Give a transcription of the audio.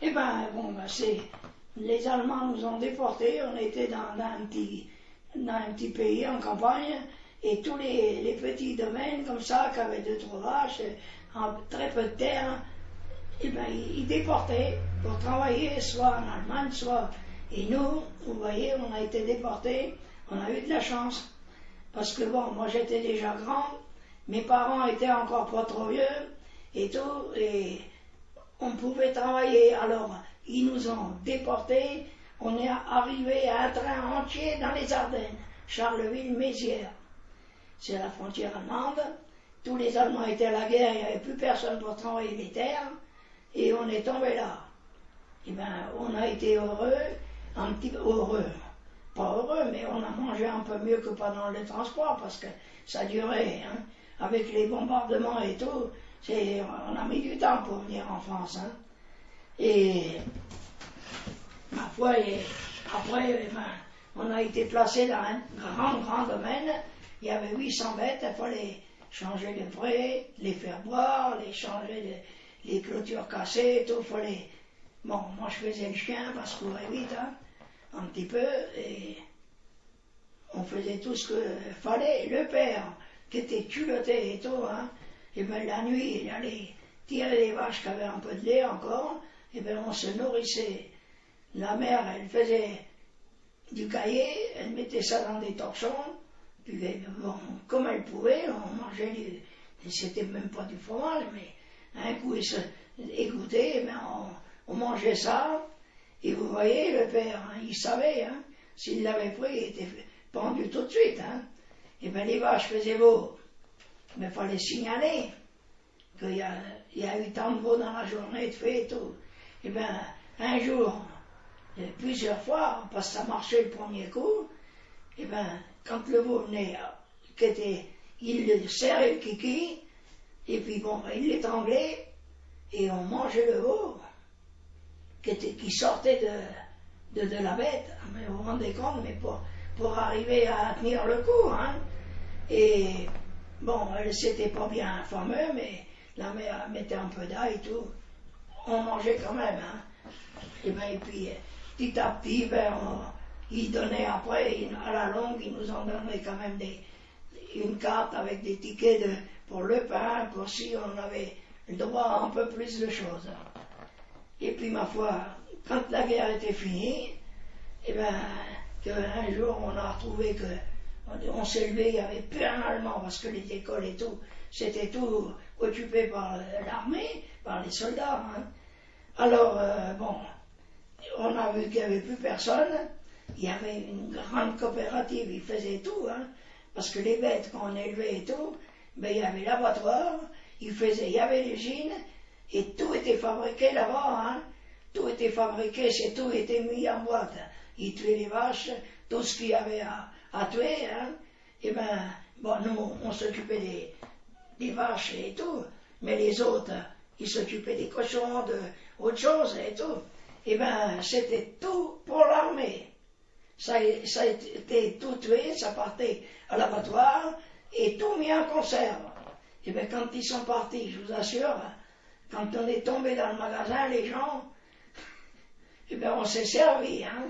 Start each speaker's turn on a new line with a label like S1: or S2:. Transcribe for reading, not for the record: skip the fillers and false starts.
S1: Eh ben, bon, ben, les Allemands nous ont déportés, on était dans un petit pays en campagne, et tous les petits domaines comme ça, qui avaient 2-3 vaches, en très peu de terre, eh ben, ils déportaient pour travailler, soit en Allemagne, soit... Et nous, vous voyez, on a été déportés, on a eu de la chance. Parce que bon, moi j'étais déjà grand, mes parents étaient encore pas trop vieux, et tout, et on pouvait travailler. Alors, ils nous ont déportés, on est arrivé à un train entier dans les Ardennes, Charleville-Mézières. C'est la frontière allemande. Tous les Allemands étaient à la guerre, il n'y avait plus personne pour travailler les terres, et on est tombé là. Eh bien, on a été heureux, un petit peu heureux. Pas heureux, mais on a mangé un peu mieux que pendant le transport, parce que ça durait, hein. Avec les bombardements et tout, on a mis du temps pour venir en France. Hein. Et ma foi, après, ben, on a été placé dans un grand domaine. Il y avait 800 bêtes, il fallait changer les prés, les faire boire, les changer les clôtures cassées, tout. Fallait... Bon, moi je faisais le chien parce qu'on courait vite, hein, un petit peu, et on faisait tout ce qu'il fallait. Le père, qui était culotté et tout, hein, et bien la nuit, il allait tirer les vaches qui avaient un peu de lait encore, et bien on se nourrissait. La mère, elle faisait du caillé, elle mettait ça dans des torchons, puis bon, comme elle pouvait, on mangeait, c'était même pas du fromage, mais un coup il se écoutait, et bien on mangeait ça, et vous voyez, le père, hein, il savait, hein, s'il l'avait pris, il était pendu tout de suite. Hein. Et bien les vaches faisaient veau, mais il fallait signaler qu'il y a eu tant de veaux dans la journée de fait et tout. Et bien un jour, plusieurs fois, parce que ça marchait le premier coup, et bien quand le veau venait, il serrait le kiki, et puis bon, il l'étranglait, et on mangeait le veau qui sortait de la bête. Mais vous vous rendez compte, mais pour arriver à tenir le coup. Hein. Et bon, c'était pas bien fameux, mais la mère mettait un peu d'ail et tout. On mangeait quand même. Hein. Et puis, petit à petit, ils donnaient après, à la longue, ils nous ont donné quand même une carte avec des tickets pour le pain, pour si on avait le droit à un peu plus de choses. Et puis, ma foi, quand la guerre était finie, eh bien, un jour, on a retrouvé on s'est levé, il n'y avait plus un Allemand, parce que les écoles et tout, c'était tout occupé par l'armée, par les soldats. Hein. Alors, bon, on a vu qu'il n'y avait plus personne, il y avait une grande coopérative, ils faisaient tout, hein, parce que les bêtes qu'on élevait et tout, ben, il y avait l'abattoir, il y avait l'usine, et tout était fabriqué là-bas, hein. Tout était fabriqué, tout était mis en boîte. Ils tuaient les vaches, tout ce qu'il y avait à tuer, hein. Et ben, bon, nous, on s'occupait des vaches et tout, mais les autres, ils s'occupaient des cochons, autre chose et tout. Et ben, c'était tout pour l'armée. Ça a été tout tué, ça partait à l'abattoir, et tout mis en conserve. Et bien, quand ils sont partis, je vous assure, quand on est tombé dans le magasin, les gens, eh bien, on s'est servi, hein.